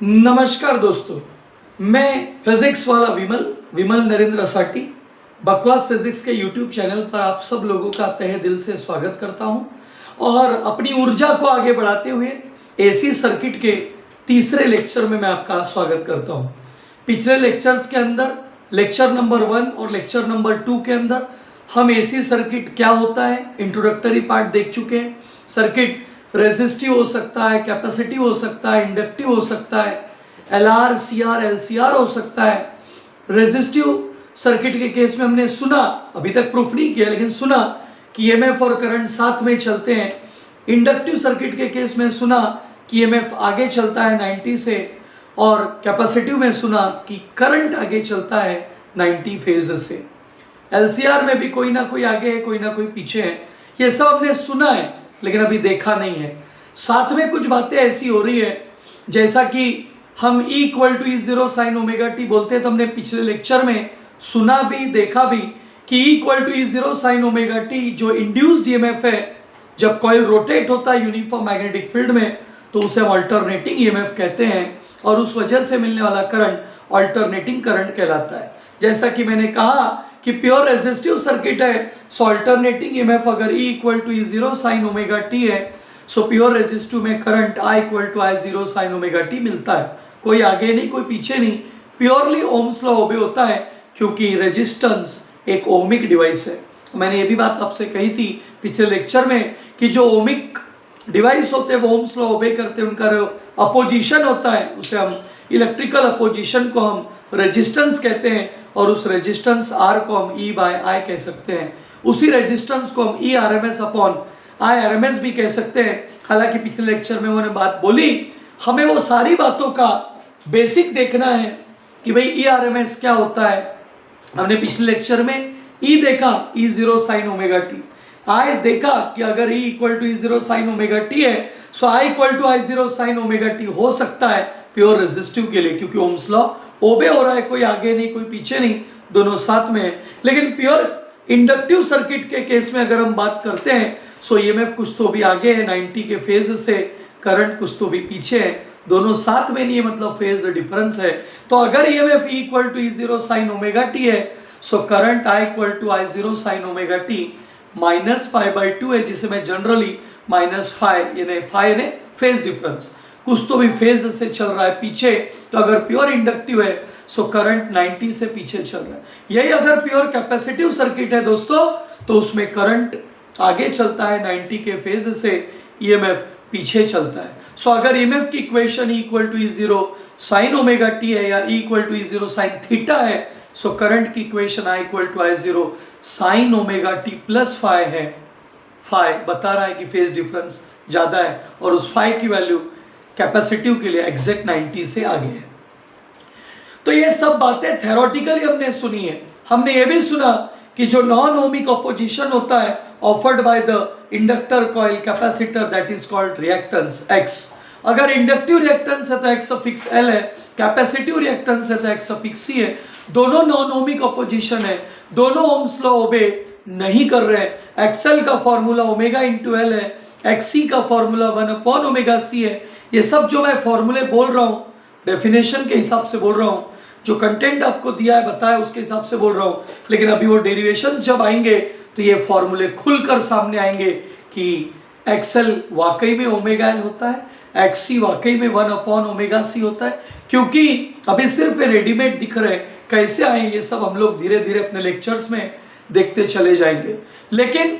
नमस्कार दोस्तों, मैं फिजिक्स वाला विमल नरेंद्र असाटी बकवास फिजिक्स के यूट्यूब चैनल पर आप सब लोगों का तहे दिल से स्वागत करता हूं और अपनी ऊर्जा को आगे बढ़ाते हुए एसी सर्किट के तीसरे लेक्चर में मैं आपका स्वागत करता हूं। पिछले लेक्चर्स के अंदर लेक्चर नंबर 1 और लेक्चर नंबर 2 के अंदर हम एसी सर्किट क्या होता है इंट्रोडक्टरी पार्ट देख चुके हैं। सर्किट रेजिस्टिव हो सकता है, कैपेसिटिव हो सकता है, इंडक्टिव हो सकता है, एलआर, सीआर, एलसीआर हो सकता है। रेजिस्टिव सर्किट के केस में हमने सुना, अभी तक प्रूफ नहीं किया लेकिन सुना कि ईएमएफ और करंट साथ में चलते हैं। इंडक्टिव सर्किट के केस में सुना कि ईएमएफ आगे चलता है 90 से और कैपेसिटिव में सुना कि करंट आगे चलता है 90 फेज से। एलसीआर में भी कोई ना कोई आगे है, कोई ना कोई पीछे है। ये सब हमने सुना है लेकिन अभी देखा नहीं है। साथ में कुछ बातें ऐसी हो रही है जैसा कि हम E = E0 sin omega T बोलते हैं, तो हमने पिछले लेक्चर में सुना भी देखा भी कि E = E0 sin omega T जो इंड्यूस्ड ईएमएफ है, जब कॉइल रोटेट होता है यूनिफॉर्म मैग्नेटिक फील्ड में तो उसे हम अल्टरनेटिंग ईएमएफ कहते हैं और उस वजह से मिलने वाला करंट अल्टरनेटिंग करंट कहलाता है। जैसा कि मैंने कहा कि प्योर रेजिस्टिव सर्किट है, सो अल्टरनेटिंग ईएमएफ अगर E = E0 sin omega T है, सो प्योर रेजिस्टिव में current I = I0 sin omega T मिलता है। कोई आगे नहीं, कोई पीछे नहीं, प्योरली ओम्स लॉ ओबे होता है क्योंकि रेजिस्टेंस एक ओमिक डिवाइस है। मैंने ये भी बात आपसे कही थी पिछले लेक्चर में कि जो ओमिक डिवाइस होते हैं वो ओम्स लॉ ओबे करते हैं, उनका अपोजिशन होता है उसे हम इलेक्ट्रिकल अपोजिशन को हम रेजिस्टेंस कहते हैं और उस रेजिस्टेंस R को हम E/I कह सकते हैं। उसी रेजिस्टेंस को हम E/RMS/I/RMS भी कह सकते हैं। हालांकि पिछले लेक्चर में उन्होंने बात बोली, हमें वो सारी बातों का बेसिक देखना है कि भाई E/RMS क्या होता है। हमने पिछले लेक्चर में E देखा, E0 sin omega T. I देखा कि अगर E = E0 sin omega T है, सो I = I0 sin omega T हो सकता है प्योर रेजिस्टिव के लिए, क्योंकि ओम्स लॉ ओबे हो रहा है, कोई आगे नहीं कोई पीछे नहीं, दोनों साथ में है। लेकिन प्योर इंडक्टिव सर्किट के केस में अगर हम बात करते हैं, सो ईएमएफ कुछ तो भी आगे है 90 के फेज से, करंट कुछ तो भी पीछे है, दोनों साथ में नहीं है, मतलब फेज डिफरेंस है। तो अगर EMF E = E0 sin omega T है, so current I = I0 sin omega t -φ/2 है, जिसे मैं जनरली -φ यानी फेज डिफरेंस, कुछ तो भी फेज से चल रहा है पीछे। तो अगर प्योर इंडक्टिव है सो करंट 90 से पीछे चल रहा है। यही अगर प्योर कैपेसिटिव सर्किट है दोस्तों, तो उसमें करंट आगे चलता है 90 के फेज से, ईएमएफ पीछे चलता है। सो अगर ईएमएफ की equation E = E0 sin omega T है या E = E0 sin थीटा है, सो करंट की equation I = I0 sin omega T plus phi है। फाई बता रहा है कि फेज डिफरेंस ज़्यादा है और उस फाई की वैल्यू कैपेसिटिव के लिए एग्जैक्ट 90 से आगे है। तो ये सब बातें थ्योरेटिकली हमने सुनी है। हमने ये भी सुना कि जो नॉन ओमिक अपोजिशन होता है offered by the inductor coil capacitor, that is called reactance X। अगर इंडक्टिव रिएक्टेंस है तो X L है, कैपेसिटिव रिएक्टेंस है तो X C है। दोनों नॉन ओमिक अपोजिशन है, दोनों ओम्स लॉ ओबे नहीं कर रहे हैं। XL का फॉर्मूला ओमेगा × L है, XC का फॉर्मूला 1/ωc है। ये सब जो मैं फॉर्मूले बोल रहा हूँ डेफिनेशन के हिसाब से बोल रहा हूँ, जो कंटेंट आपको दिया है बताया उसके हिसाब से बोल रहा हूँ, लेकिन अभी वो डेरिवेशन जब आएंगे तो ये फॉर्मूले खुलकर सामने आएंगे कि XL वाकई में ω/L होता है, XC वाकई में 1/ωc होता है। क्योंकि अभी सिर्फ रेडीमेड दिख रहे हैं, कैसे आए ये सब हम लोग धीरे धीरे अपने लेक्चर्स में देखते चले जाएंगे। लेकिन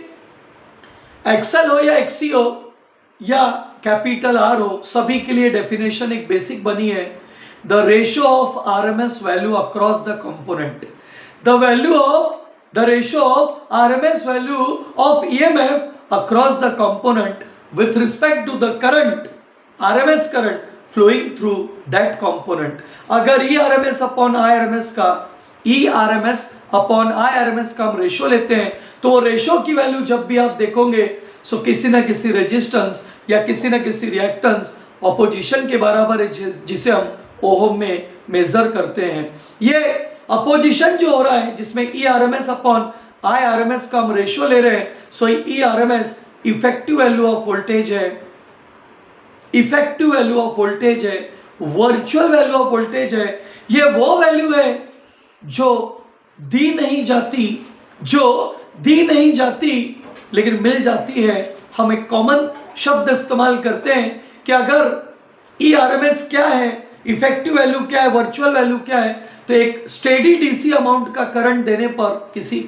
XL हो या XC हो या कैपिटल R हो, सभी के लिए डेफिनेशन एक बेसिक बनी है, the ratio of RMS value across the component. The ratio of RMS value of EMF across the component with respect to the current, RMS current flowing through that component. अगर ERMS का हम ratio लेते हैं तो वो ratio की value जब भी आप देखोगे, सो किसी ना किसी रेजिस्टेंस या किसी ना किसी रिएक्टेंस अपोजिशन के बराबर है, जिसे हम ओहम में मेजर करते हैं। ये अपोजिशन जो हो रहा है जिसमें ERMS/IRMS का हम रेशियो ले रहे हैं, सो ERMS effective value of voltage है, वर्चुअल वैल्यू ऑफ वोल्टेज है, ये वो वैल्यू है जो दी नहीं जाती लेकिन मिल जाती है। हम एक कॉमन शब्द इस्तेमाल करते हैं कि अगर ERMS क्या है, इफेक्टिव वैल्यू क्या है, वर्चुअल वैल्यू क्या है, तो एक स्टेडी DC अमाउंट का करंट देने पर किसी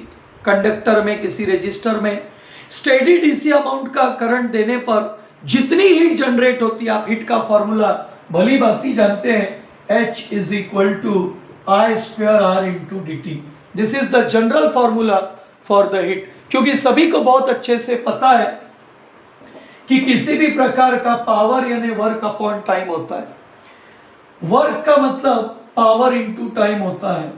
कंडक्टर में, किसी रजिस्टर में स्टेडी DC अमाउंट का करंट देने पर जितनी हीट जनरेट होती है, आप हीट का फॉर्मूला भली भांति जानते हैं, H is equal to I²R into dt। This is the general formula for the heat, क्योंकि सभी को बहुत अच्छे से पता है कि किसी भी प्रकार का पावर यानी वर्क अपॉन टाइम होता है। वर्क का मतलब पावर इंटू टाइम होता है,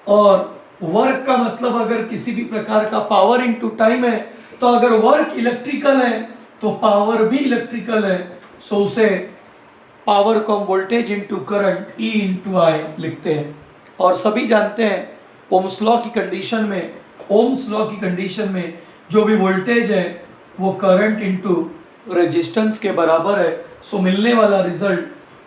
और वर्क का मतलब अगर किसी भी प्रकार का पावर इंटू टाइम है, तो अगर वर्क इलेक्ट्रिकल है तो पावर भी इलेक्ट्रिकल है। सो उसे पावर को हम voltage into current E into I लिखते हैं। और सभी जानते हैं ओम्स लॉ की कंडीशन में जो भी वोल्टेज है वो करंट इंटू रेजिस्टेंस के बराबर है। सो मिलने वाला result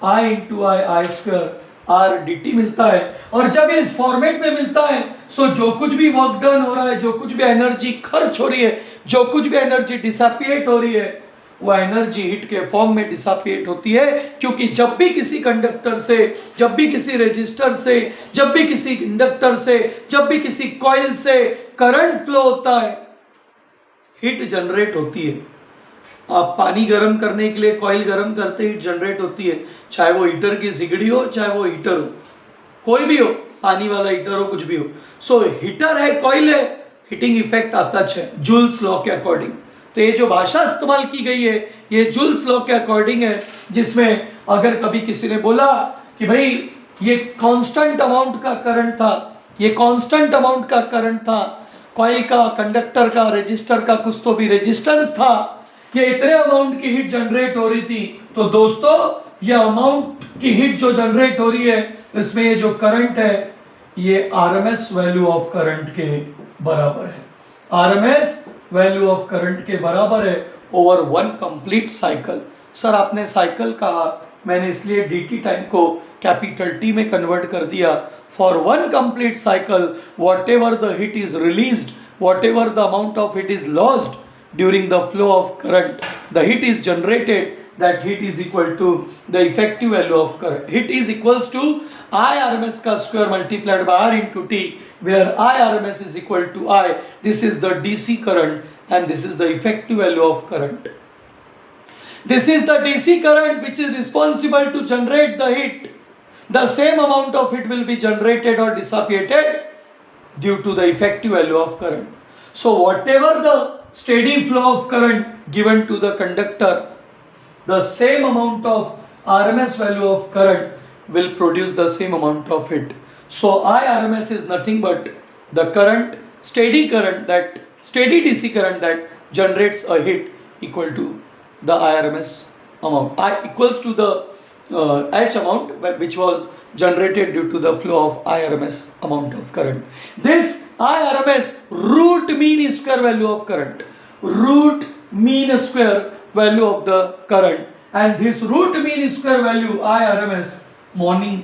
I into I² dt मिलता है। और जब ये इस फॉर्मेट में मिलता है, सो जो कुछ भी वर्क डन हो रहा है, जो कुछ भी एनर्जी खर्च हो रही है, जो कुछ भी एनर्जी डिसापिएट हो रही है, वो एनर्जी हीट के फॉर्म में डिसापिएट होती है। क्योंकि जब भी किसी कंडक्टर से, जब भी किसी रेजिस्टर से, जब भी किसी इंडक्टर से, जब भी किसी कॉइल से करंट फ्लो होता है, हीट जनरेट होती है। आप पानी गर्म करने के लिए कॉइल गर्म करते हीट जनरेट होती है, चाहे वो हीटर की सिगड़ी हो, चाहे वो हीटर हो, कोई भी हो, पानी वाला हीटर हो, कुछ भी हो। सो हीटर है, कॉइल है, हीटिंग इफेक्ट आता है जूल्स लॉ के अकॉर्डिंग। तो ये जो भाषा इस्तेमाल की गई है ये जूल्स लॉ के अकॉर्डिंग है, जिसमें अगर कभी किसी ने बोला कि भाई ये कांस्टेंट अमाउंट का करंट था, ये कांस्टेंट अमाउंट का करंट था, कॉइल का, कंडक्टर का, रेजिस्टर का कुछ तो भी रेजिस्टेंस था, ये इतने अमाउंट की हीट जनरेट हो रही थी, तो दोस्तों ये अमाउंट की हीट जो जनरेट हो रही है, इसमें ये जो करंट है ये RMS वैल्यू ऑफ करंट के बराबर है। RMS वैल्यू ऑफ करंट के बराबर है over one complete cycle. Sir आपने साइकिल कहा, मैंने इसलिए dt टाइम को कैपिटल T में कन्वर्ट कर दिया। For one complete cycle what ever the heat is released, what ever the amount of heat is lost during the flow of current, the heat is generated, that heat is equal to the effective value of current. Heat is equals to IRMS का square multiplied by R into T, where IRMS is equal to I. This is the DC current and this is the effective value of current. This is the DC current which is responsible to generate the heat. The same amount of heat will be generated or dissipated due to the effective value of current. So whatever the steady flow of current given to the conductor, the same amount of RMS value of current will produce the same amount of heat. So IRMS is nothing but the current, steady DC current that generates a heat equal to the IRMS amount. I equals to the H amount which was generated due to the flow of IRMS amount of current. This IRMS root mean square value of current, root mean square value of the current, and this root mean square value IRMS morning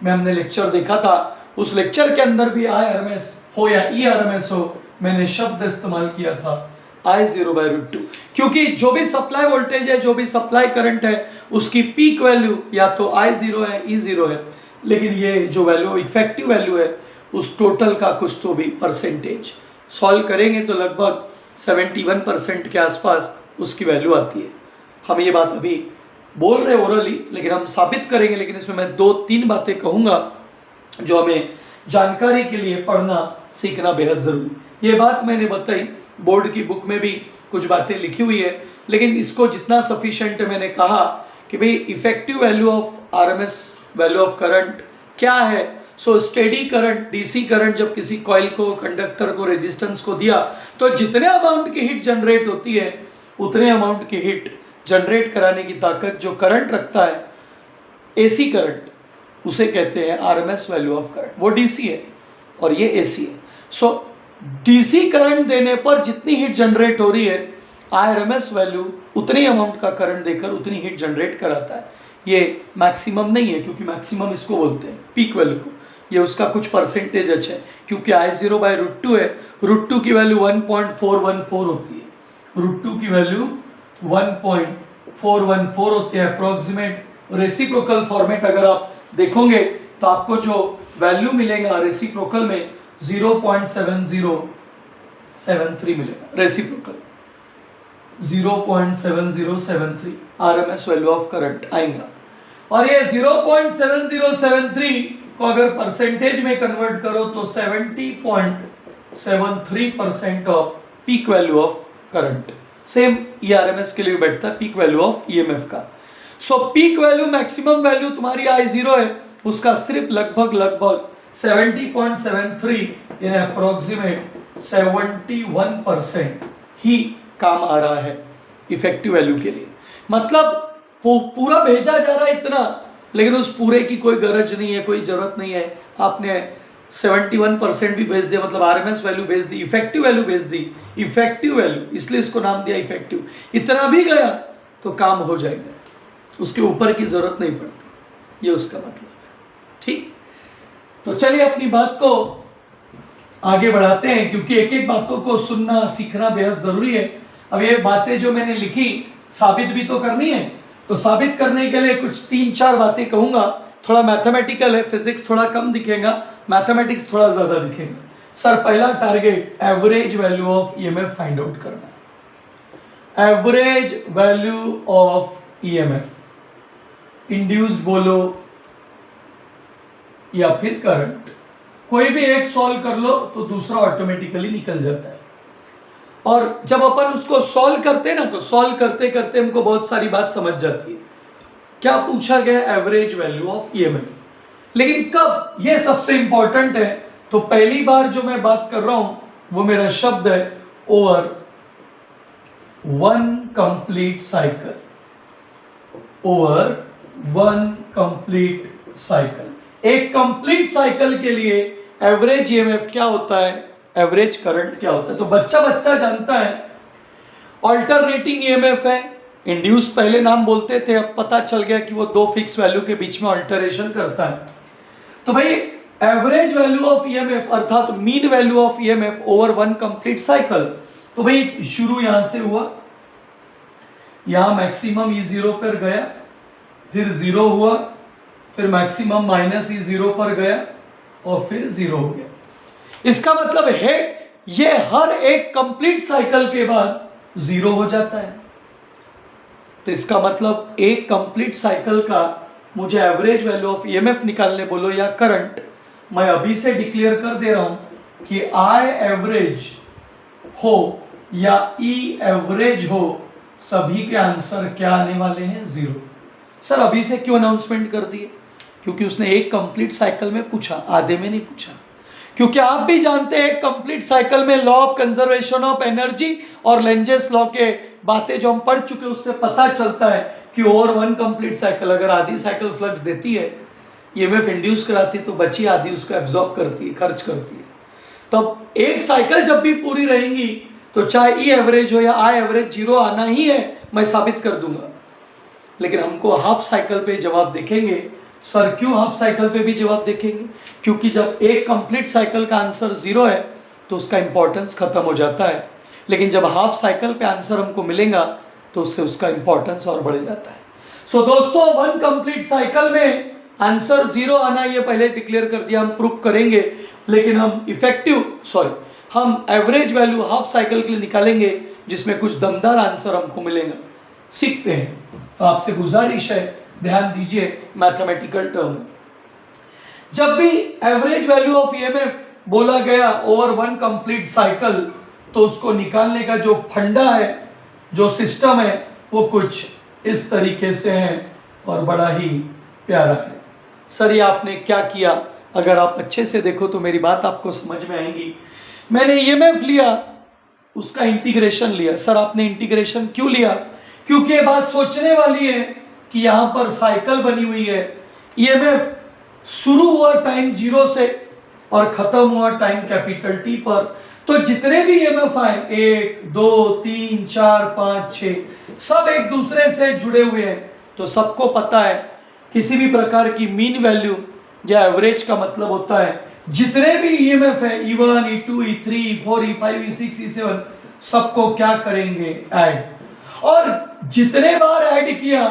में हमने lecture देखा था, उस lecture के अंदर भी IRMS हो या ERMS हो, मैंने शब्द इस्तेमाल किया था I0/√2, क्योंकि जो भी सप्लाई वोल्टेज है, जो भी सप्लाई करंट है, उसकी पीक वैल्यू या तो I0 है, E0 है, लेकिन ये जो वैल्यू इफेक्टिव वैल्यू है उस टोटल का कुछ तो भी परसेंटेज सॉल्व करेंगे तो लगभग 71% के आसपास उसकी वैल्यू आती है। हम ये बात अभी बोल रहे ओरली, लेकिन हम साबित करेंगे। लेकिन इसमें मैं 2-3 बातें कहूँगा जो हमें जानकारी के लिए पढ़ना सीखना बेहद ज़रूरी। ये बात मैंने बताई, बोर्ड की बुक में भी कुछ बातें लिखी हुई है, लेकिन इसको जितना सफिशेंट मैंने कहा कि भाई effective value of RMS value of current क्या है। सो स्टेडी करंट, डीसी करंट जब किसी कॉइल को, कंडक्टर को, रेजिस्टेंस को दिया, तो जितने अमाउंट की हीट जनरेट होती है उतने अमाउंट की हीट जनरेट कराने की ताकत जो करंट रखता है, एसी करंट, उसे कहते हैं RMS वैल्यू ऑफ करंट। वो डीसी है और ये एसी है। सो डीसी करंट देने पर जितनी हीट जनरेट हो रही है, RMS वैल्यू उतनी अमाउंट का करंट देकर उतनी हीट जनरेट कराता है। ये मैक्सिमम नहीं है, क्योंकि मैक्सिमम इसको बोलते हैं पीक वैल्यू को, ये उसका कुछ परसेंटेज है, क्योंकि I0/√2 है। √2 की वैल्यू 1.414 होती है, √2 की वैल्यू 1.414 होती है अप्रोक्सीमेट। रेसिप्रोकल फॉर्मेट अगर आप देखोगे तो आपको जो वैल्यू मिलेगा रेसिप्रोकल में 0.7073 मिलेगा, reciprocal 0.7073 RMS value of current आएगा। और ये 0.7073 को अगर परसेंटेज में कन्वर्ट करो तो 70.73% off peak value of current. Same RMS के लिए बैठता है पीक वैल्यू ऑफ EMF का। सो पीक वैल्यू मैक्सिमम वैल्यू तुम्हारी I0 है, उसका सिर्फ लगभग 70.73 यानी अप्रोक्सीमेट 71% ही काम आ रहा है इफेक्टिव वैल्यू के लिए। मतलब पूरा भेजा जा रहा है इतना, लेकिन उस पूरे की कोई गरज नहीं है, कोई जरूरत नहीं है। आपने 71% भी भेज दिया, मतलब RMS वैल्यू भेज दी, इफेक्टिव वैल्यू भेज दी, इफेक्टिव वैल्यू इसलिए इसको नाम दिया इफेक्टिव। इतना भी गया तो काम हो जाएगा, उसके ऊपर की जरूरत नहीं पड़ती, ये उसका मतलब है। ठीक, तो चलिए अपनी बात को आगे बढ़ाते हैं, क्योंकि एक एक बातों को सुनना सीखना बेहद जरूरी है। अब ये बातें जो मैंने लिखी साबित भी तो करनी है, तो साबित करने के लिए कुछ 3-4 बातें कहूंगा। थोड़ा मैथमेटिकल है, फिजिक्स थोड़ा कम दिखेगा, मैथमेटिक्स थोड़ा ज्यादा दिखेगा। सर पहला target average value of EMF find out करना। Average value of EMF, induced बोलो या फिर करंट, कोई भी एक सॉल्व कर लो तो दूसरा ऑटोमेटिकली निकल जाता है। और जब अपन उसको सॉल्व करते हैं ना, तो सॉल्व करते करते हमको बहुत सारी बात समझ जाती है। क्या पूछा गया? Average value of EMF। लेकिन कब? ये सबसे इंपॉर्टेंट है। तो पहली बार जो मैं बात कर रहा हूं वो मेरा शब्द है over one complete cycle. Over one complete cycle, एक कंप्लीट साइकिल के लिए एवरेज EMF क्या होता है, एवरेज करंट क्या होता है। तो बच्चा जानता है ऑल्टरनेटिंग EMF है, इंड्यूस पहले नाम बोलते थे, अब पता चल गया कि वो दो फिक्स वैल्यू के बीच में ऑल्टरेशन करता है। तो भाई एवरेज वैल्यू ऑफ EMF अर्थात mean value of EMF over one complete cycle. तो भाई शुरू यहां से हुआ, यहां मैक्सिमम E0 पर गया, फिर 0 हुआ, फिर मैक्सिमम -E0 पर गया और फिर 0 हो गया। इसका मतलब है ये हर एक कंप्लीट साइकिल के बाद 0 हो जाता है। तो इसका मतलब एक कंप्लीट साइकिल का मुझे एवरेज वैल्यू ऑफ EMF निकालने बोलो या करंट, मैं अभी से डिक्लेयर कर दे रहा हूं कि I एवरेज हो या E एवरेज हो, सभी के आंसर क्या आने वाले हैं? 0। सर अभी से क्यों अनाउंसमेंट कर दिए? क्योंकि उसने एक कंप्लीट साइकिल में पूछा, आधे में नहीं पूछा। क्योंकि आप भी जानते हैं कंप्लीट साइकिल में law of conservation of energy और लेंजेस लॉ के बातें जो हम पढ़ चुके, उससे पता चलता है कि ओवर वन कंप्लीट साइकिल अगर आधी साइकिल फ्लक्स देती है, EMF इंड्यूस कराती है, तो बची आधी उसको एब्जॉर्ब करती है, खर्च करती है। तो अब एक साइकिल जब भी पूरी रहेंगी तो चाहे E एवरेज हो या I एवरेज 0 आना ही है, मैं साबित कर दूंगा। लेकिन हमको हाफ साइकिल पे जवाब देखेंगे। सर क्यों हाफ साइकिल पे भी जवाब देखेंगे? क्योंकि जब एक कंप्लीट साइकिल का आंसर 0 है तो उसका इंपॉर्टेंस खत्म हो जाता है, लेकिन जब हाफ साइकिल पे आंसर हमको मिलेगा तो उससे उसका इंपॉर्टेंस और बढ़ जाता है। सो दोस्तों वन कंप्लीट साइकिल में आंसर 0 आना ये पहले डिक्लेयर कर दिया, हम प्रूफ करेंगे। लेकिन हम एवरेज वैल्यू हाफ साइकिल के लिए निकालेंगे जिसमें कुछ दमदार आंसर हमको मिलेगा। सीखते हैं। तो आपसे गुजारिश है ध्यान दीजिए मैथमेटिकल टर्म। जब भी एवरेज वैल्यू ऑफ EMF बोला गया ओवर वन कंप्लीट साइकिल, तो उसको निकालने का जो फंडा है, जो सिस्टम है, वो कुछ इस तरीके से है और बड़ा ही प्यारा है। सर ये आपने क्या किया? अगर आप अच्छे से देखो तो मेरी बात आपको समझ में आएगी। मैंने EMF लिया, उसका इंटीग्रेशन लिया। सर आपने इंटीग्रेशन क्यों लिया? क्योंकि ये बात सोचने वाली है कि यहाँ पर साइकिल बनी हुई है, EMF शुरू हुआ टाइम 0 से और खत्म हुआ टाइम कैपिटल T पर। तो जितने भी EMF आए 1, 2, 3, 4, 5, 6 सब एक दूसरे से जुड़े हुए हैं। तो सबको पता है किसी भी प्रकार की मीन वैल्यू या एवरेज का मतलब होता है जितने भी ईएमएफ है E1, E2, E3, E4, E5, E6, E7 सबको क्या करेंगे ऐड, और जितने बार ऐड किया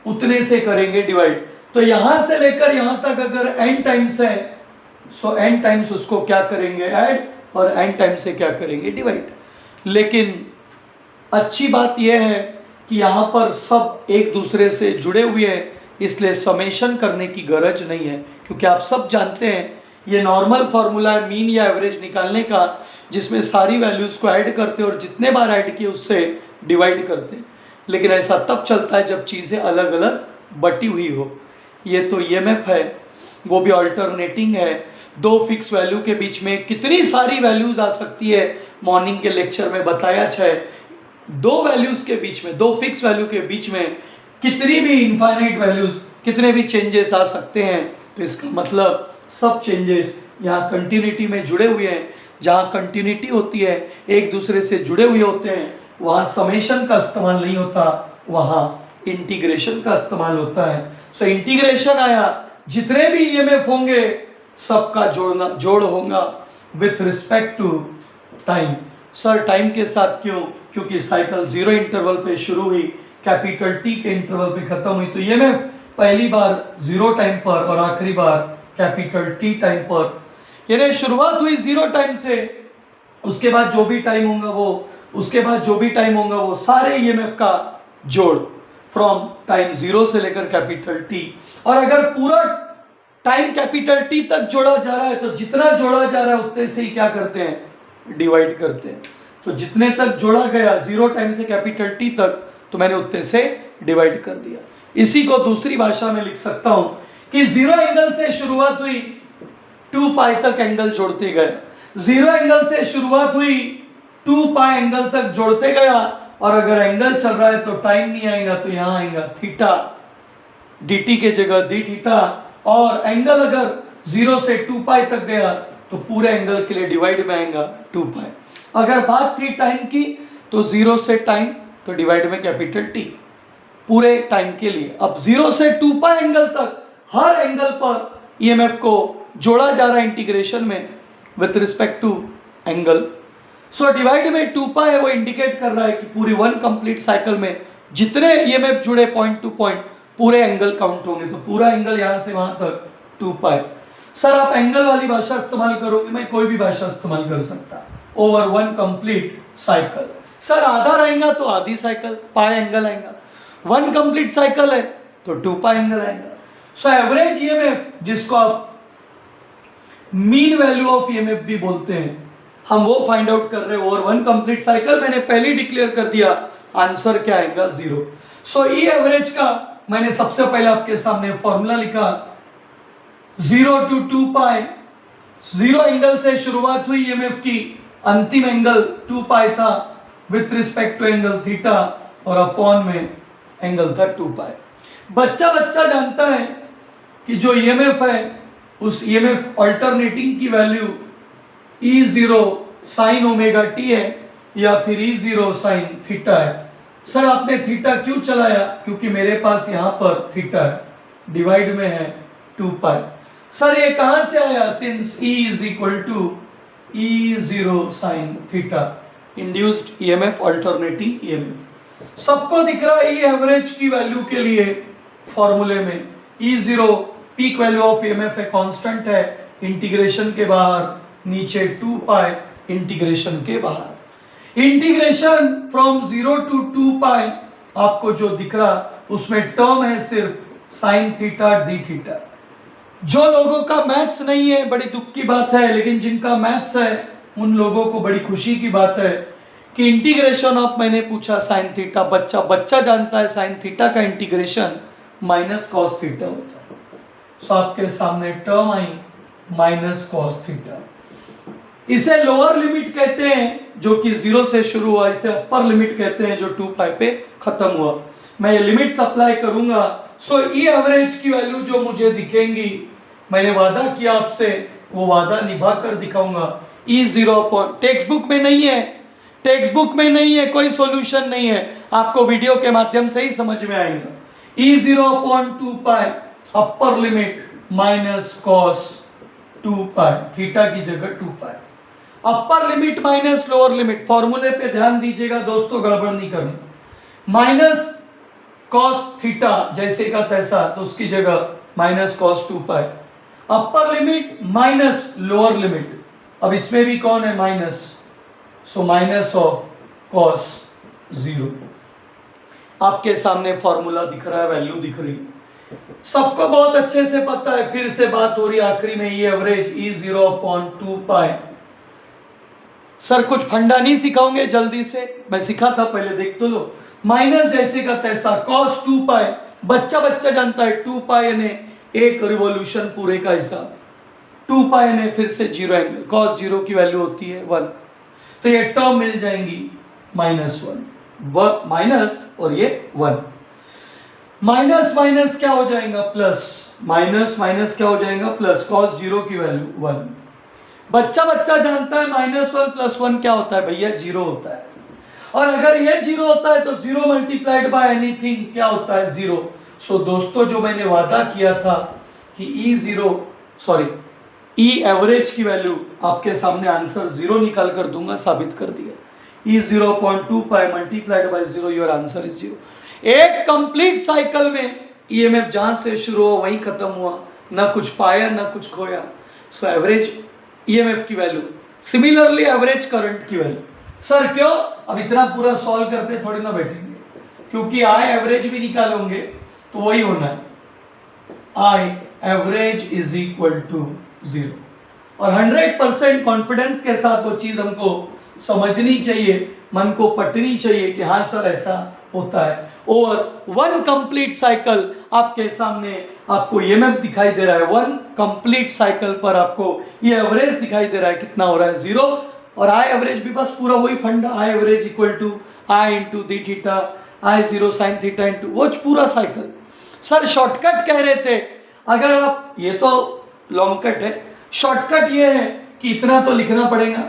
उतने से करेंगे डिवाइड। तो यहां से लेकर यहां तक अगर n टाइम्स है सो n टाइम्स उसको क्या करेंगे ऐड और n टाइम्स से क्या करेंगे डिवाइड। लेकिन अच्छी बात यह है कि यहाँ पर सब एक दूसरे से जुड़े हुए हैं, इसलिए समेशन करने की गरज नहीं है, क्योंकि आप सब जानते हैं ये नॉर्मल फार्मूला है मीन या एवरेज निकालने का, जिसमें सारी वैल्यूज़ को ऐड करते हैं और जितने बार ऐड किए उससे डिवाइड करते हैं। लेकिन ऐसा तब चलता है जब चीज़ें अलग अलग बटी हुई हो। ये तो ईएमएफ है, वो भी अल्टरनेटिंग है। दो फिक्स वैल्यू के बीच में कितनी सारी वैल्यूज़ आ सकती है, मॉर्निंग के लेक्चर में बताया है। दो वैल्यूज़ के बीच में, दो फिक्स वैल्यू के बीच में कितनी भी इनफाइनाइट वैल्यूज़, कितने भी चेंजेस आ सकते हैं। तो इसका मतलब सब चेंजेस यहाँ कंटिन्यूटी में जुड़े हुए हैं। जहाँ कंटिन्यूटी होती है, एक दूसरे से जुड़े हुए होते हैं, वहाँ समेशन का इस्तेमाल नहीं होता, वहाँ इंटीग्रेशन का इस्तेमाल होता है। सो इंटीग्रेशन आया, जितने भी ईएमएफ होंगे सबका जोड़ होगा with respect to time. Sir time के साथ क्यों? क्योंकि साइकिल 0 इंटरवल पे शुरू हुई, कैपिटल टी के इंटरवल पे खत्म हुई। तो ईएमएफ पहली बार 0 टाइम पर और आखिरी बार कैपिटल टी टाइम पर। यानी शुरुआत हुई 0 टाइम से, उसके बाद जो भी टाइम होगा वो, उसके बाद जो भी टाइम होगा वो सारे ईएमएफ का जोड़ फ्रॉम टाइम 0 से लेकर कैपिटल टी। और अगर पूरा टाइम कैपिटल टी तक जोड़ा जा रहा है तो जितना जोड़ा जा रहा है उतने से ही क्या करते हैं, डिवाइड करते हैं। तो जितने तक जोड़ा गया 0 टाइम से कैपिटल टी तक, तो मैंने उतने से डिवाइड कर दिया। इसी को दूसरी भाषा में लिख सकता हूं कि 0 एंगल से शुरुआत हुई, 2 पाई तक एंगल जोड़ते गए। 0 एंगल से शुरुआत हुई, 2 पाई एंगल तक जोड़ते गया। और अगर एंगल चल रहा है तो टाइम नहीं आएगा, तो यहां आएगा थीटा, dt के जगह डी थीटा। और एंगल अगर 0 से 2 पाई तक गया तो पूरे एंगल के लिए डिवाइड में आएगा 2 पाई। अगर बात थी टाइम की तो 0 से टाइम तो डिवाइड में कैपिटल टी पूरे टाइम के लिए। अब 0 से 2 पाई एंगल तक हर एंगल पर ईएमएफ को जोड़ा जा रहा है इंटीग्रेशन में with respect to angle. So divide में 2 पाई है, वो इंडिकेट कर रहा है कि पूरी 1 कंप्लीट साइकिल में जितने ईएमएफ जुड़े पॉइंट टू पॉइंट पूरे एंगल काउंट होंगे। तो पूरा एंगल यहाँ से वहां तक 2 पाई। सर आप एंगल वाली भाषा इस्तेमाल करोगे, मैं कोई भी भाषा इस्तेमाल कर सकता। Over 1 complete cycle. सर आधा रहेगा तो आधी साइकिल, पाई एंगल आएगा। 1 कंप्लीट साइकिल है तो 2 पाई एंगल आएगा। सो एवरेज ईएमएफ, जिसको आप मीन वैल्यू ऑफ ईएमएफ भी बोलते हैं, हम वो फाइंड आउट कर रहे हैं ओवर 1 कंप्लीट साइकिल। मैंने पहले ही डिक्लेयर कर दिया, आंसर क्या आएगा 0। सो ई एवरेज का मैंने सबसे पहले आपके सामने फॉर्मूला लिखा, 0 to 2 पाई। 0 एंगल से शुरुआत हुई ईएमएफ की, अंतिम एंगल 2 पाई था with respect to angle theta, और अपॉन में एंगल था 2 पाई। बच्चा जानता है कि जो ईएमएफ है उस ईएमएफ अल्टरनेटिंग की value E0 sine omega T है या फिर E0 साइन थीटा है। सर आपने थीटा क्यों चलाया? क्योंकि मेरे पास यहाँ पर थीटा है, डिवाइड में है 2 पाई। सर ये कहाँ से आया? Since E is equal to E0 sine theta, induced EMF alternating EMF. सबको दिख रहा है ई एवरेज की वैल्यू के लिए फॉर्मूले में E0 peak value of EMF है, कांस्टेंट है, इंटीग्रेशन के बाहर नीचे 2 पाई, इंटीग्रेशन के बाहर। इंटीग्रेशन फ्रॉम 0 to 2 पाई आपको जो दिख रहा उसमें टर्म है सिर्फ साइन थीटा डी थीटा। जो लोगों का मैथ्स नहीं है बड़ी दुख की बात है, लेकिन जिनका मैथ्स है उन लोगों को बड़ी खुशी की बात है कि इंटीग्रेशन ऑफ, मैंने पूछा साइन थीटा, बच्चा जानता है साइन थीटा का इंटीग्रेशन माइनस कॉस थीटा होता है। सो आपके सामने टर्म आई माइनस कॉस थीटा। इसे लोअर लिमिट कहते हैं जो कि 0 से शुरू हुआ, इसे अपर लिमिट कहते हैं जो 2 पाई पे खत्म हुआ। मैं ये लिमिट्स अप्लाई करूंगा। सो ई एवरेज की वैल्यू जो मुझे दिखेंगी, मैंने वादा किया आपसे, वो वादा निभा कर दिखाऊंगा। E0 टेक्स्ट बुक में नहीं है, टेक्स्ट बुक में नहीं है, कोई सॉल्यूशन नहीं है, आपको वीडियो के माध्यम से ही समझ में आएगा। E0 upon 2 pi upper limit minus cos 2 pi, theta की जगह 2 pi. Upper limit minus lower limit, फॉर्मूले पे ध्यान दीजिएगा दोस्तों, गड़बड़ नहीं करनी। माइनस कॉस थीटा जैसे का तैसा, तो उसकी जगह minus cos 2 pi. Upper limit minus lower limit, अब इसमें भी कौन है minus, so minus of cos 0। आपके सामने फॉर्मूला दिख रहा है, वैल्यू दिख रही है, सबको बहुत अच्छे से पता है। फिर से बात हो रही है आखिरी में, ई एवरेज E0 अपॉन 2 पाई। सर कुछ फंडा नहीं सिखाओगे जल्दी से, मैं सिखाता पहले देख तो लो। माइनस जैसे का तैसा कॉस 2 पाई, बच्चा बच्चा जानता है 2 पाई यानी एक रिवॉल्यूशन पूरे का हिसाब, 2 पाई यानी फिर से 0 एंगल, कॉस 0 की वैल्यू होती है 1, तो ये टर्म मिल जाएंगी -1 माइनस और ये 1, माइनस माइनस क्या हो जाएगा प्लस, माइनस माइनस क्या हो जाएगा प्लस, कॉस 0 की वैल्यू 1। बच्चा बच्चा जानता है -1 + 1 क्या होता है भैया, 0 होता है। और अगर ये 0 होता है तो 0 मल्टीप्लाइड बाय एनीथिंग क्या होता है 0। सो दोस्तों जो मैंने वादा किया था कि ई एवरेज की वैल्यू आपके सामने आंसर 0 निकाल कर दूंगा, साबित कर दिया। E0.2 pi multiplied by 0, your answer is 0। एक कंप्लीट साइकिल में ईएमएफ जहां से शुरू हुआ वहीं खत्म हुआ, ना कुछ पाया ना कुछ खोया। सो एवरेज ईएमएफ की वैल्यू, सिमिलरली एवरेज करंट की वैल्यू। सर क्यों, अब इतना पूरा सॉल्व करते थोड़ी ना बैठेंगे, क्योंकि आई एवरेज भी निकालोगे तो वही होना है, I average is equal to 0। और 100% कॉन्फिडेंस के साथ वो चीज हमको समझनी चाहिए, मन को पटनी चाहिए कि हाँ सर ऐसा होता है। और 1 कंप्लीट साइकिल आपके सामने आपको ईएमएफ दिखाई दे रहा है, 1 कंप्लीट साइकिल पर आपको ये एवरेज दिखाई दे रहा है, कितना हो रहा है 0। और आई एवरेज भी बस पूरा वही फंडा, I average equal to I into D theta, I 0 sine theta into वो पूरा साइकिल। सर शॉर्टकट कह रहे थे, अगर आप, ये तो लॉन्ग कट है, शॉर्टकट ये है कि इतना तो लिखना पड़ेगा,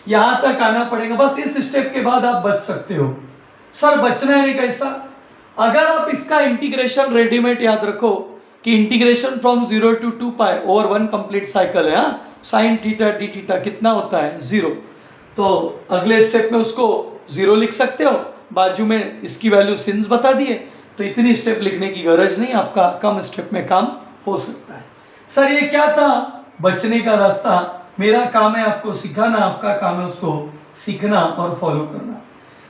यहां तक आना पड़ेगा, बस इस स्टेप के बाद आप बच सकते हो। सर बचना है नहीं कैसा, अगर आप इसका इंटीग्रेशन रेडीमेड याद रखो कि integration from 0 to 2 pi over 1 complete cycle है, साइन थीटा डी थीटा कितना होता है 0, तो अगले स्टेप में उसको 0 लिख सकते हो, बाजू में इसकी वैल्यू सिंस बता दिए, तो इतनी स्टेप लिखने की गरज नहीं, आपका कम स्टेप में काम हो सकता है। सर ये क्या था, बचने का रास्ता, मेरा काम है आपको सिखाना, आपका काम है उसको सीखना और फॉलो करना।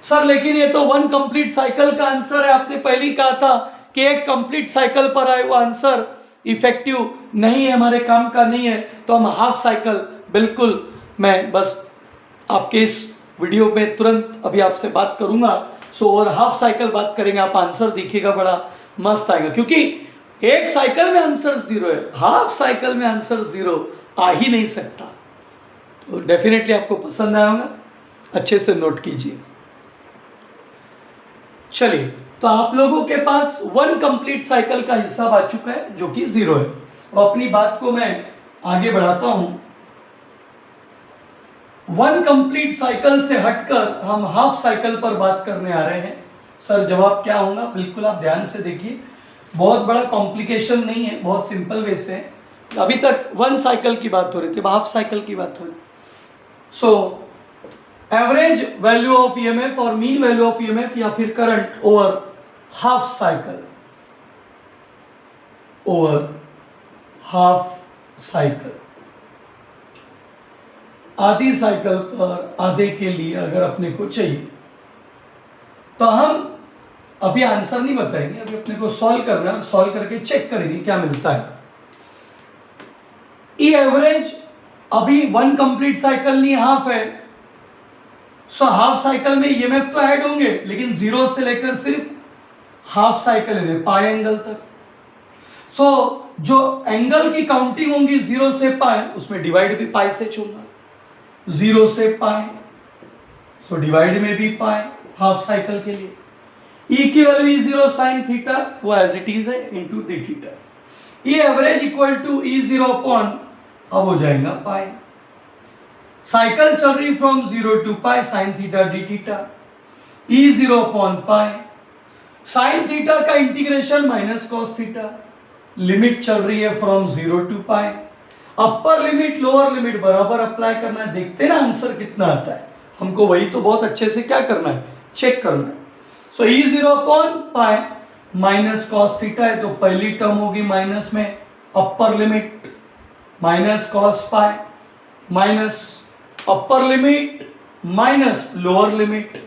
सर लेकिन ये तो 1 कंप्लीट साइकिल का आंसर है, आपने पहले ही कहा था कि एक कंप्लीट साइकिल पर आए हुआ आंसर इफेक्टिव नहीं है, हमारे काम का नहीं है, तो हम हाफ साइकिल, बिल्कुल मैं बस आपके इस वीडियो में तुरंत अभी आपसे बात करूंगा, सो और हाफ साइकिल बात करेंगे, आप आंसर देखिएगा बड़ा मस्त आएगा, क्योंकि एक साइकिल में आंसर 0 है, हाफ साइकिल में आंसर 0 आ ही नहीं सकता। तो डेफिनेटली आपको पसंद आएगा, अच्छे से नोट कीजिए। चलिए, तो आप लोगों के पास 1 कंप्लीट साइकिल का हिसाब आ चुका है जो कि 0 है। और अपनी बात को मैं आगे बढ़ाता हूं, 1 कंप्लीट साइकिल से हटकर हम हाफ साइकिल पर बात करने आ रहे हैं। सर जवाब क्या होगा, बिल्कुल आप ध्यान से देखिए, बहुत बड़ा कॉम्प्लिकेशन नहीं है, बहुत सिंपल वे से। अभी तक 1 साइकिल की बात हो रही थी, हाफ साइकिल की बात हो रही। So average value of EMF और मीन वैल्यू ऑफ ईएमएफ या फिर current over half cycle, over half cycle, आधी साइकिल पर आधे के लिए अगर अपने को चाहिए, तो हम अभी आंसर नहीं बताएंगे, अभी अपने को सॉल्व करना है, सॉल्व करके चेक करेंगे क्या मिलता है। ई एवरेज अभी 1 कंप्लीट साइकिल नहीं, हाफ है, सो हाफ साइकिल में ईएमएफ तो ऐड होंगे, लेकिन 0 से लेकर सिर्फ हाफ साइकिल है पाई एंगल तक। सो जो एंगल की काउंटिंग होंगी 0 से पाई, उसमें डिवाइड भी पाई से चूंगा, 0 से पाई, सो डिवाइड में भी पाई हाफ साइकिल के लिए। ई की वैल्यू E0 साइन थीटा वो एज इट इज है into D theta. E average equal to E0 upon, अब हो जाएगा पाई। साइकिल चल रही from 0 to pi sine theta d theta, E0 upon pi, sine theta का integration minus cos theta, limit चल रही है from 0 to pi. Upper limit lower limit बराबर अप्लाई करना है, देखते ना आंसर कितना आता है। हमको वही तो बहुत अच्छे से क्या करना है, चेक करना है। सो E0 upon pi minus cos theta है, तो पहली टर्म होगी माइनस में, अपर limit minus cos pi minus अपर limit minus lower limit,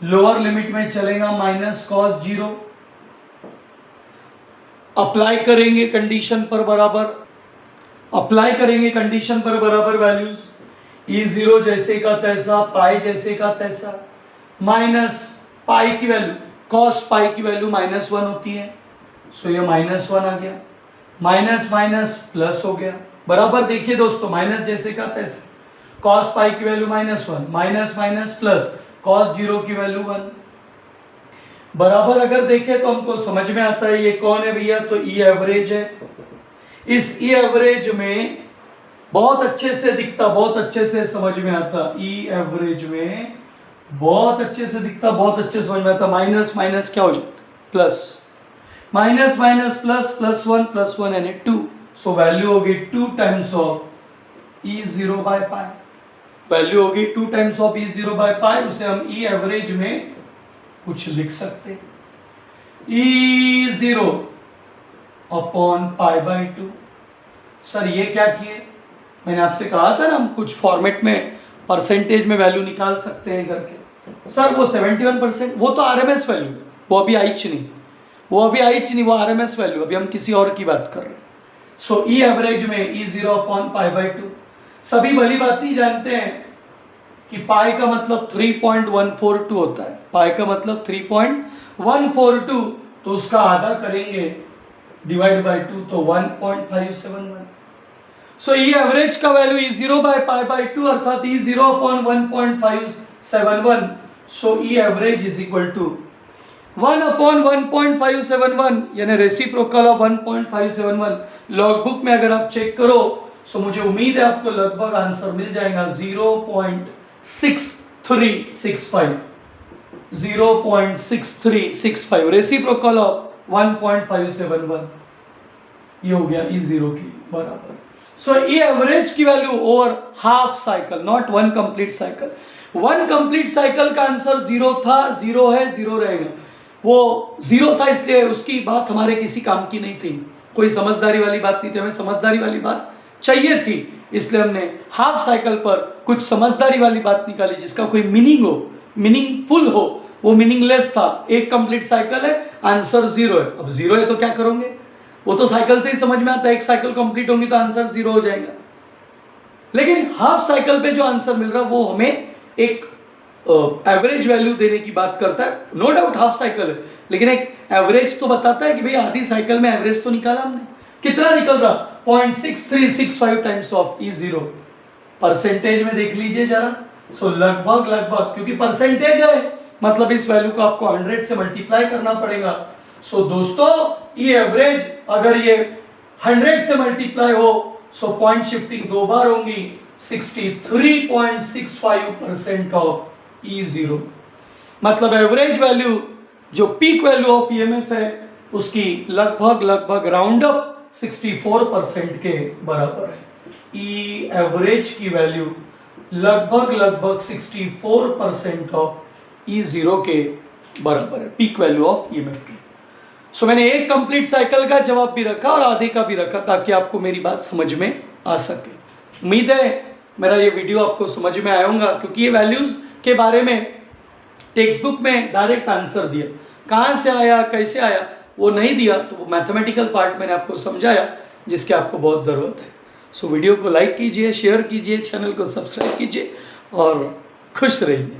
lower limit में चलेगा माइनस कॉस 0। अप्लाई करेंगे कंडीशन पर बराबर, अप्लाई करेंगे कंडीशन पर बराबर वैल्यूज, E0 जैसे का तैसा, पाई जैसे का तैसा, माइनस पाई की वैल्यू, कॉस पाई की वैल्यू -1 होती है, सो ये -1 आ गया, माइनस माइनस प्लस हो गया, बराबर देखिए दोस्तों, माइनस जैसे का तैसे, कॉस पाई की value -1, minus minus plus, cos 0 की वैल्यू 1, बराबर अगर देखें तो हमको समझ में आता है ये कौन है भैया, तो ई एवरेज है। इस ई एवरेज में बहुत अच्छे से दिखता, बहुत अच्छे से समझ में आता, ई एवरेज में बहुत अच्छे से दिखता, बहुत अच्छे से समझ में आता, माइनस माइनस क्या हो जाता, प्लस, माइनस माइनस प्लस, +1 यानी 2, सो वैल्यू होगी 2 times of E0 by pi, value होगी 2 टाइम्स ऑफ E0 बाय पाई, उसे हम ई एवरेज में कुछ लिख सकते, E0 upon pi by 2। Sir ये क्या किए, मैंने आपसे कहा था ना हम कुछ फॉर्मेट में परसेंटेज में वैल्यू निकाल सकते हैं करके। सर वो 71%, वो तो आरएमएस वैल्यू है, वो अभी आईच नहीं, वो अभी आईच नहीं, वो आरएमएस वैल्यू, अभी हम किसी और की बात कर रहे हैं। सो ई एवरेज में E0 अपॉन पाई बाई 2, सभी भली बाती जानते हैं कि पाई का मतलब 3.142 होता है, पाई का मतलब 3.142, तो उसका आधा करेंगे डिवाइड बाय 2, तो 1.571। सो ई एवरेज का value E0 by pi by 2 अर्थात E0 upon 1.571, so E average is equal to 1 upon 1.571 यानी रेसिप्रोकल ऑफ 1.571। लॉगबुक में अगर आप चेक करो सो मुझे उम्मीद है आपको लगभग आंसर मिल जाएगा 0.6365, 0.6365 रेसिप्रोकल ऑफ 1.571, ये हो गया E0 की बराबर। सो ई एवरेज की value over half cycle, not one complete cycle. One complete cycle का आंसर 0 था, 0 है, 0 रहेगा। वो 0 था इसलिए उसकी बात हमारे किसी काम की नहीं थी, कोई समझदारी वाली बात नहीं थी, हमें समझदारी वाली बात चाहिए थी, इसलिए हमने हाफ साइकिल पर कुछ समझदारी वाली बात निकाली जिसका कोई मीनिंग हो, मीनिंगफुल हो। वो मीनिंगलेस था, एक कंप्लीट साइकिल है, आंसर 0 है। अब 0 है तो क्या करोगे, वो तो साइकिल से ही समझ में आता है, एक साइकिल कंप्लीट होगी तो आंसर 0 हो जाएगा। लेकिन हाफ साइकिल पे जो आंसर मिल रहा है वो हमें एक एवरेज वैल्यू देने की बात करता है। नो डाउट हाफ साइकिल है, लेकिन एक एवरेज तो बताता है कि भाई आधी साइकिल में एवरेज तो निकाला हमने, कितना निकल रहा, 0.6365 टाइम्स ऑफ E0। परसेंटेज में देख लीजिए जरा, सो लगभग लगभग, क्योंकि परसेंटेज है मतलब इस वैल्यू को आपको 100 से मल्टीप्लाई करना पड़ेगा। सो दोस्तों ई एवरेज अगर ये 100 से मल्टीप्लाई हो सो पॉइंट शिफ्टिंग 2 बार होंगी, 63.65% ऑफ E0, मतलब एवरेज वैल्यू जो पीक वैल्यू ऑफ EMF है उसकी लगभग लगभग राउंड अप 64% के बराबर है। ई एवरेज की वैल्यू लगभग लगभग 64% ऑफ E0 के बराबर है, पीक वैल्यू ऑफ EMF की। सो मैंने एक कंप्लीट साइकिल का जवाब भी रखा और आधे का भी रखा ताकि आपको मेरी बात समझ में आ सके। उम्मीद है मेरा ये वीडियो आपको समझ में आया होगा, क्योंकि ये वैल्यूज के बारे में टेक्स्ट बुक में डायरेक्ट आंसर दिया, कहाँ से आया कैसे आया वो नहीं दिया, तो वो मैथमेटिकल पार्ट मैंने आपको समझाया जिसकी आपको बहुत ज़रूरत है। सो वीडियो को लाइक कीजिए, शेयर कीजिए, चैनल को सब्सक्राइब कीजिए और खुश रहिए।